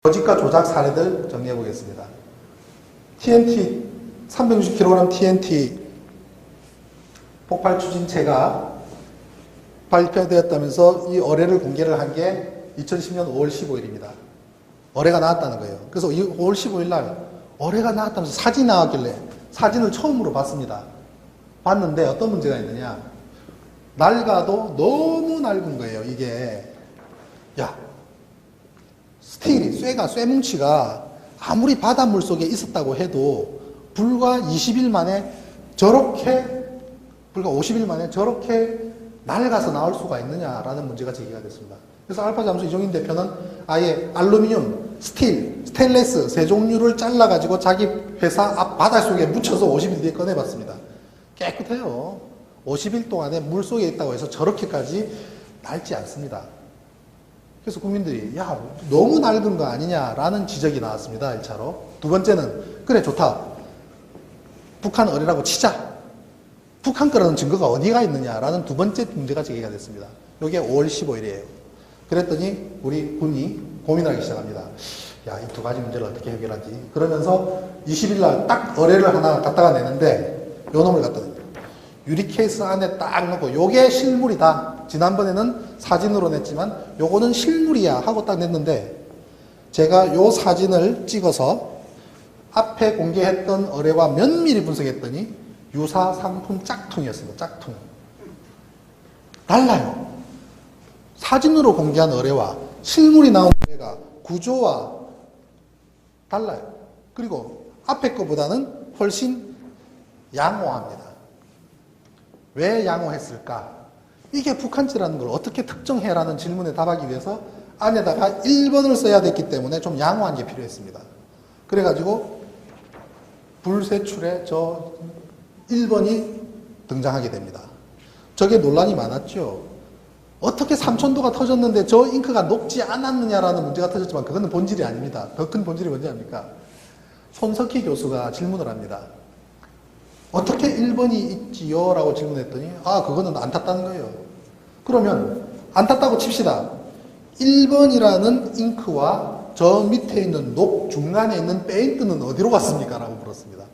거짓과 조작 사례들 정리해 보겠습니다. TNT 360kg TNT 폭발 추진체가 발표되었다면서 이 어뢰를 공개를 한 게 2010년 5월 15일입니다. 어뢰가 나왔다는 거예요. 그래서 5월 15일 날 어뢰가 나왔다면서 사진이 나왔길래 사진을 처음으로 봤습니다. 봤는데 어떤 문제가 있느냐. 낡아도 너무 낡은 거예요. 이게 야 스틸이 쇠뭉치가 아무리 바닷물 속에 있었다고 해도 불과 20일 만에 불과 50일 만에 저렇게 낡아서 나올 수가 있느냐라는 문제가 제기가 됐습니다. 그래서 알파잠수 이종인 대표는 아예 알루미늄, 스테인레스 세 종류를 잘라가지고 자기 회사 앞 바닷속에 묻혀서 50일 뒤에 꺼내봤습니다. 깨끗해요. 50일 동안에 물 속에 있다고 해서 저렇게까지 낡지 않습니다. 그래서 국민들이 야 너무 낡은 거 아니냐라는 지적이 나왔습니다. 1차로. 두 번째는 그래 좋다. 북한 어뢰라고 치자. 북한 거라는 증거가 어디가 있느냐라는 두 번째 문제가 제기가 됐습니다. 이게 5월 15일이에요. 그랬더니 우리 군이 고민하기 시작합니다. 야, 이 두 가지 문제를 어떻게 해결하지? 그러면서 20일 날 딱 어뢰를 하나 갖다가 내는데 요 놈을 갖다 냅니다. 유리 케이스 안에 딱 넣고 요게 실물이다. 지난번에는 사진으로 냈지만 요거는 실물이야 하고 딱 냈는데 제가 요 사진을 찍어서 앞에 공개했던 어뢰와 면밀히 분석했더니 유사 상품 짝퉁이었습니다. 짝퉁. 달라요. 사진으로 공개한 어뢰와 실물이 나온 어뢰가 구조와 달라요. 그리고 앞에 거보다는 훨씬 양호합니다. 왜 양호했을까? 이게 북한지라는 걸 어떻게 특정해라는 질문에 답하기 위해서 안에다가 1번을 써야 됐기 때문에 좀 양호한 게 필요했습니다. 그래가지고 불세출에 저 1번이 등장하게 됩니다. 저게 논란이 많았죠. 어떻게 3000도가 터졌는데 저 잉크가 녹지 않았느냐라는 문제가 터졌지만 그거는 본질이 아닙니다. 더 큰 본질이 뭔지 압니까? 손석희 교수가 질문을 합니다. 어떻게 1번이 있지요? 라고 질문했더니 그거는 안 탔다는 거예요. 그러면 안 탔다고 칩시다. 1번이라는 잉크와 저 밑에 있는 녹 중간에 있는 페인트는 어디로 갔습니까? 라고 물었습니다.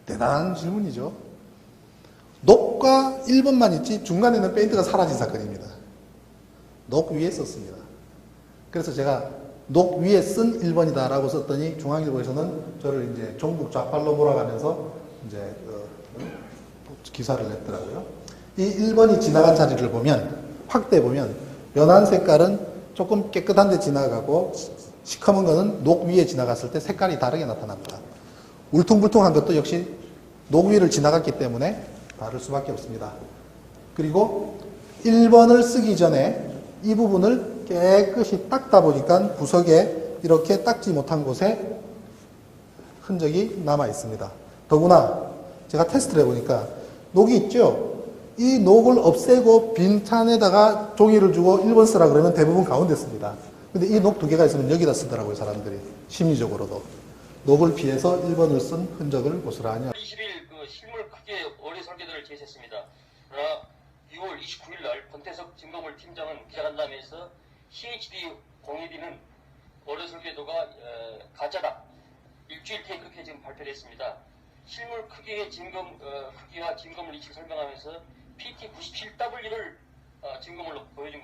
대단한 질문이죠. 녹과 1번만 있지 중간에 있는 페인트가 사라진 사건입니다. 녹 위에 썼습니다. 그래서 제가 녹 위에 쓴 1번이다 라고 썼더니 중앙일보에서는 저를 이제 종북 좌팔로 몰아가면서 이제 기사를 냈더라고요. 이 1번이 지나간 자리를 보면 확대 보면 연한 색깔은 조금 깨끗한 데 지나가고 시커먼 거는 녹 위에 지나갔을 때 색깔이 다르게 나타납니다. 울퉁불퉁한 것도 역시 녹 위를 지나갔기 때문에 다를 수밖에 없습니다. 그리고 1번을 쓰기 전에 이 부분을 깨끗이 닦다 보니까 구석에 이렇게 닦지 못한 곳에 흔적이 남아 있습니다. 더구나 제가 테스트를 해보니까 녹이 있죠? 이 녹을 없애고 빈 칸에다가 종이를 주고 1번 쓰라 그러면 대부분 가운데 씁니다. 근데 이 녹 두 개가 있으면 여기다 쓰더라고요, 사람들이. 심리적으로도. 녹을 피해서 1번을 쓴 흔적을 고스란히. 20일 그 실물 크게 어뢰 설계도를 제시했습니다. 그러나 6월 29일 날 권태석 진검을 팀장은 기자간담회에서 CHD 공예비는 어뢰 설계도가 가짜다. 일주일 테이크해 지금 발표를 했습니다. 실물 크기의 크기와 진검을 이치 설명하면서 PT97W를 진검으로 보여준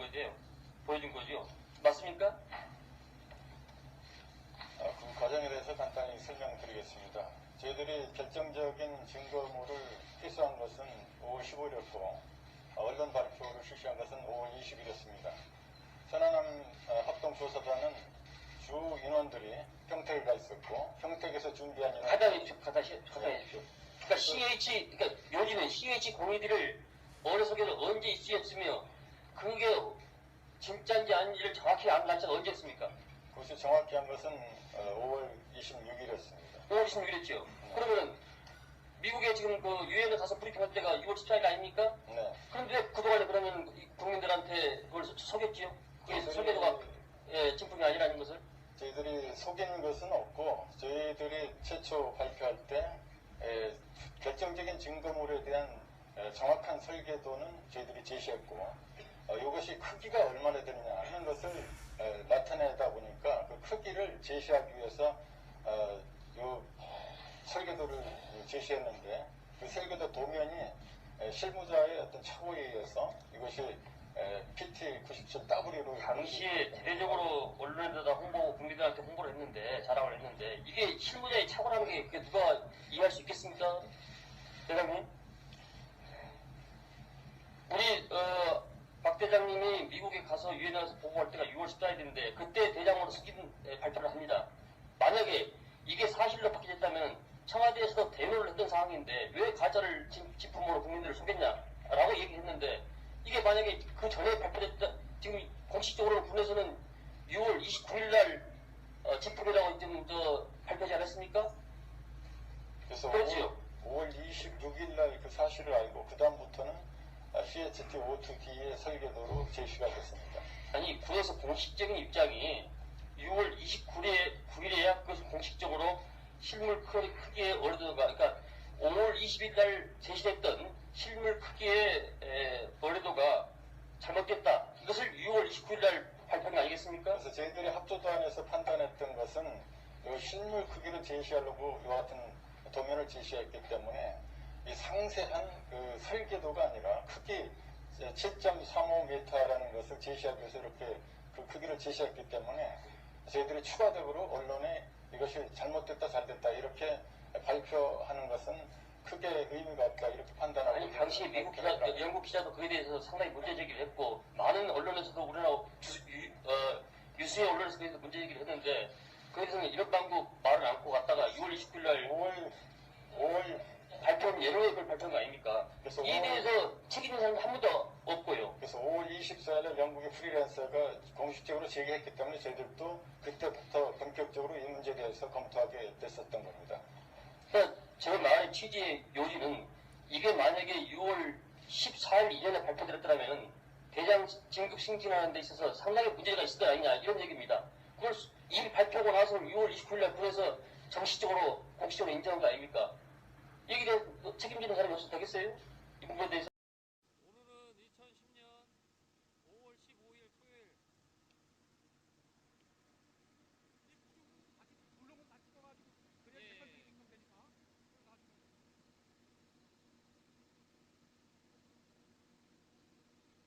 거죠. 맞습니까? 그 과정에 대해서 간단히 설명드리겠습니다. 저희들이 결정적인 증거물을 필수한 것은 5월 15일이었고 언론 발표를 실시한 것은 5월 20일이었습니다. 천안함 합동조사단은 주 인원들이 평택에 가 있었고 평택에서 준비한 인원 갖다 해주십시오. 그러니까 요지는 CH 공예비를 어뢰 설계도 언제 있었으며 그게 진짜인지 아닌지를 정확히 안 날짜가 언제 했습니까? 그것이 정확히 한 것은 5월 26일이었습니다. 5월 26일이었죠. 그러면은 미국에 지금 그 유엔에 가서 브리핑할 때가 6월 14일 아닙니까? 네. 그런데 그동안에 그러면 국민들한테 그걸 속였지요? 그게 설계도가 진품이 아니라는 것을? 저희들이 속인 것은 없고 저희들이 최초 발표할 때 결정적인 증거물에 대한 정확한 설계도는 저희들이 제시했고 이것이 크기가 얼마나 되느냐 하는 것을 나타내다 보니까 그 크기를 제시하기 위해서 요 설계도를 제시했는데 그 설계도 도면이 실무자의 어떤 착오에 의해서 이것이 PT97W로 당시에 대대적으로 언론에다 홍보, 국민들한테 홍보를 했는데, 자랑을 했는데, 이게 실무자의 착오라는 게 그게 누가 이해할 수 있겠습니까? 대장님? 우리, 박 대장님이 미국에 가서 유엔에 가서 보고할 때가 6월 14일인데, 그때 대장으로 승인 발표를 합니다. 만약에 이게 사실로 밝혀졌다면 청와대에서도 대노를 했던 상황인데, 왜 가짜를 진품으로 국민들을 속였냐라고 얘기했는데, 이게 만약에 그 전에 발표됐다, 지금 공식적으로 군에서는 6월 29일 날 진품이라고 지금 발표하지 않았습니까? 그래서 그렇죠. 5월 26일 날 그 사실을 알고 그 다음부터는 CHT-O2D의 설계도로 제시가 됐습니다. 아니, 군에서 공식적인 입장이 6월 29일에야 그것을 공식적으로 실물 크기의 어뢰도가, 그러니까 5월 20일 날 제시됐던 실물 크기의 어뢰도가 잘못됐다. 이것을 6월 29일 날 발표한 거 아니겠습니까? 그래서 저희들이 합조단에서 판단했던 것은 이 실물 크기를 제시하려고 이와 같은 도면을 제시했기 때문에 이 상세한 그 설계도가 아니라 크기 7.35m라는 것을 제시하기 위해서 이렇게 그 크기를 제시했기 때문에 저희들이 추가적으로 언론에 이것이 잘못됐다 잘됐다 이렇게 발표하는 것은 크게 의미가 없다 이렇게 판단하고 아니, 당시 미국 기자, 영국 기자도 그에 대해서 상당히 문제제기를 했고, 많은 언론에서도 우리나라 유수의 언론에서 그에 대해서 문제제기를 했는데, 그에 대해서는 이런 방법 말을 않고 갔다가 6월 29일 날 5월 발표한 예로의 걸 발표한 거 아닙니까? 그래서 이에 대해서 책임진 사람은 한 분도 없고요. 그래서 5월 24일에 영국의 프리랜서가 공식적으로 제기했기 때문에 저희들도 그때부터 본격적으로 이 문제에 대해서 검토하게 됐었던 겁니다. 그러니까 제 말의 취지의 요지는 이게 만약에 6월 14일 이전에 발표됐더라면 대장 진급 승진하는 데 있어서 상당히 문제가 있을 거 아니냐 이런 얘기입니다. 그걸 이미 발표하고 나서 6월 29일 날 군에서 정식적으로 공식적으로 인정한 거 아닙니까? 여기에 대해 책임지는 사람이 없어도 되겠어요? 이 부분에 대해서. 오늘은 2010년 5월 15일 토요일. 물론 다 찍어가지고 그냥 객관적인 있으면 되니까.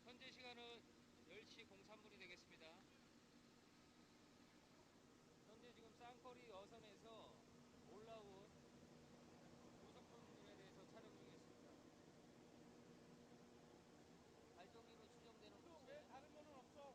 현재 시간은 10시 03분이 되겠습니다. 현재 지금 쌍거리 어선에서 올라온 고속선들에 대해서 촬영 중에 있습니다. 발전기로 추정되는 왜 다른 거는 없어?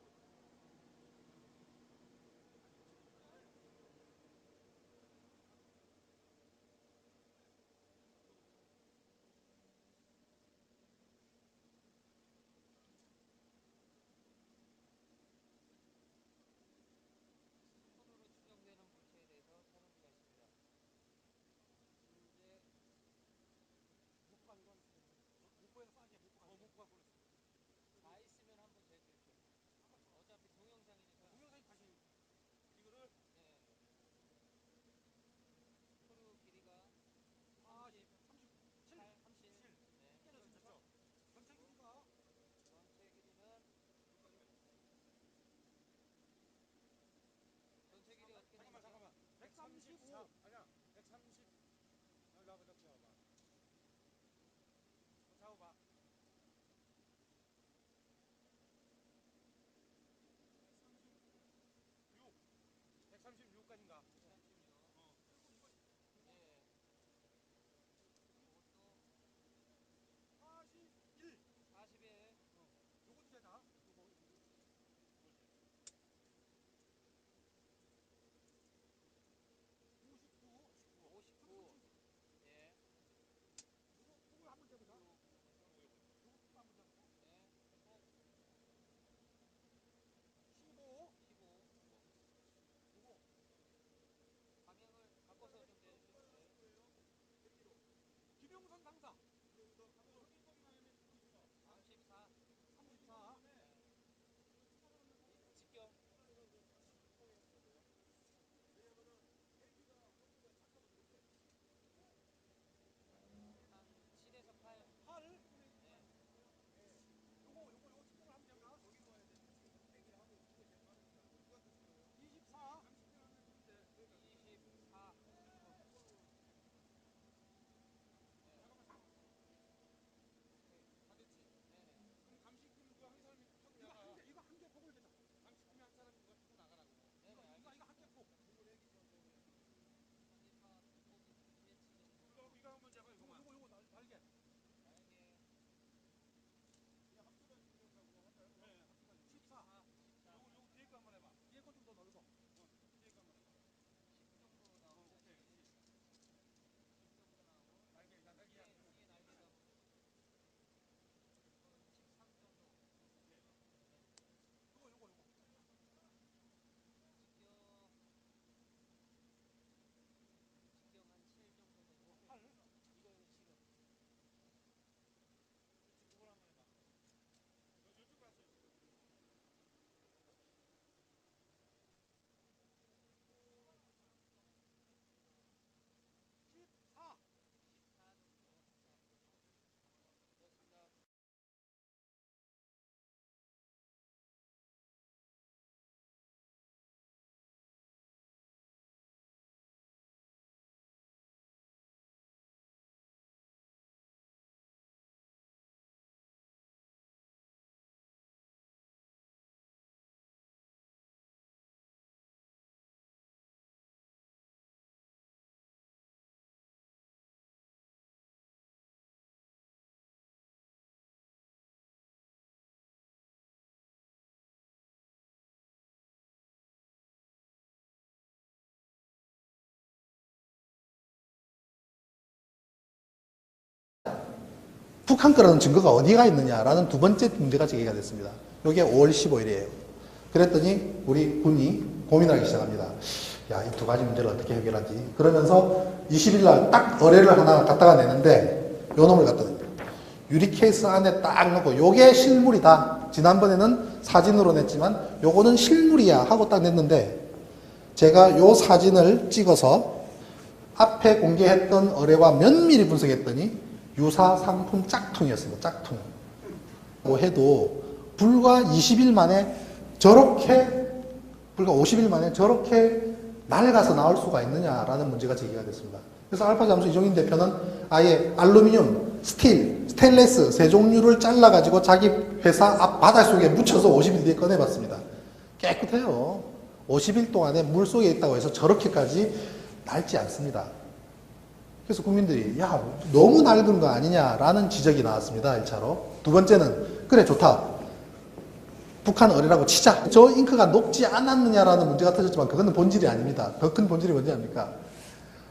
손으로 추정되는 물체에 대해서 촬영 중에 있습니다. 현재 목포가 이건 목포에서 쏴지 목포가 보냈어. 다 있으면 한번 재드릴게요. 어차피 동영상이니까. 동영상이 다시 이거를 네. 크루 길이가 30, 37, 37. 네. 됐죠. 전체 길이가 전체 길이는 전체 길이 어떻게 되죠? 잠깐만. 135. 아니야. 130. 여기 와봐. 여기 와봐. 잡아봐. 136까지인가? 136. 예. 이것도 41. 41. 요것도 되나? 요거 59. 59. 예. 요거 한번 재보자. 북한 거라는 증거가 어디가 있느냐라는 두 번째 문제가 제기가 됐습니다. 이게 5월 15일이에요. 그랬더니 우리 군이 고민하기 시작합니다. 야, 이 두 가지 문제를 어떻게 해결하지? 그러면서 20일 날 딱 의뢰를 하나 갖다가 내는데 요 놈을 갖다 냅니다. 유리 케이스 안에 딱 넣고 요게 실물이다. 지난번에는 사진으로 냈지만 요거는 실물이야 하고 딱 냈는데 제가 요 사진을 찍어서 앞에 공개했던 의뢰와 면밀히 분석했더니 유사 상품 짝퉁이었습니다. 짝퉁. 뭐 해도 불과 20일 만에 저렇게 불과 50일 만에 저렇게 낡아서 나올 수가 있느냐라는 문제가 제기가 됐습니다. 그래서 알파 잠수 이종인 대표는 아예 알루미늄, 스틸, 스테인레스 세 종류를 잘라가지고 자기 회사 앞 바닷속에 묻혀서 50일 뒤에 꺼내봤습니다. 깨끗해요. 50일 동안에 물 속에 있다고 해서 저렇게까지 낡지 않습니다. 그래서 국민들이 야 너무 낡은 거 아니냐라는 지적이 나왔습니다. 1차로. 두 번째는 그래 좋다. 북한 의뢰라고 치자. 저 잉크가 녹지 않았느냐라는 문제가 터졌지만 그거는 본질이 아닙니다. 더 큰 본질이 뭔지 압니까?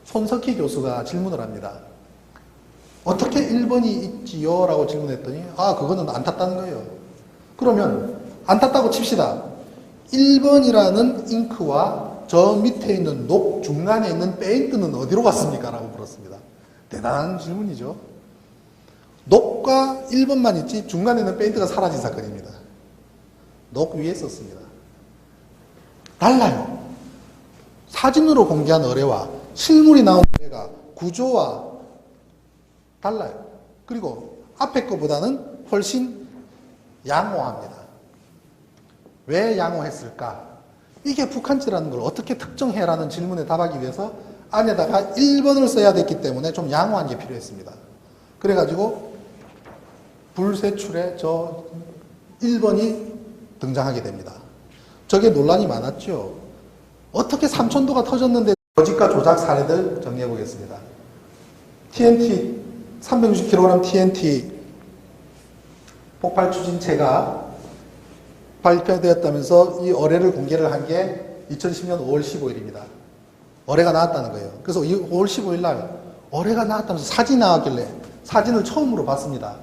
손석희 교수가 질문을 합니다. 어떻게 1번이 있지요? 라고 질문했더니 그거는 안 탔다는 거예요. 그러면 안 탔다고 칩시다. 1번이라는 잉크와 저 밑에 있는 녹 중간에 있는 페인트는 어디로 갔습니까? 라고 물었습니다. 대단한 질문이죠. 녹과 1번만 있지 중간에 있는 페인트가 사라진 사건입니다. 녹 위에 썼습니다. 달라요. 사진으로 공개한 의뢰와 실물이 나온 의뢰가 구조와 달라요. 그리고 앞에 거보다는 훨씬 양호합니다. 왜 양호했을까? 이게 북한지라는 걸 어떻게 특정해라는 질문에 답하기 위해서 안에다가 1번을 써야 됐기 때문에 좀 양호한 게 필요했습니다. 그래가지고 불세출에 저 1번이 등장하게 됩니다. 저게 논란이 많았죠. 어떻게 3,000도가 터졌는데 거짓과 조작 사례들 정리해 보겠습니다. TNT 360kg TNT 폭발 추진체가 발표되었다면서 이 의뢰를 공개를 한 게 2010년 5월 15일입니다. 의뢰가 나왔다는 거예요. 그래서 5월 15일 날 의뢰가 나왔다면서 사진이 나왔길래 사진을 처음으로 봤습니다.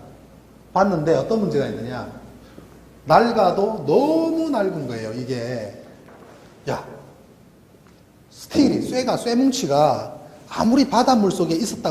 봤는데 어떤 문제가 있느냐. 낡아도 너무 낡은 거예요. 이게 야 스틸이 쇠뭉치가 아무리 바닷물 속에 있었다고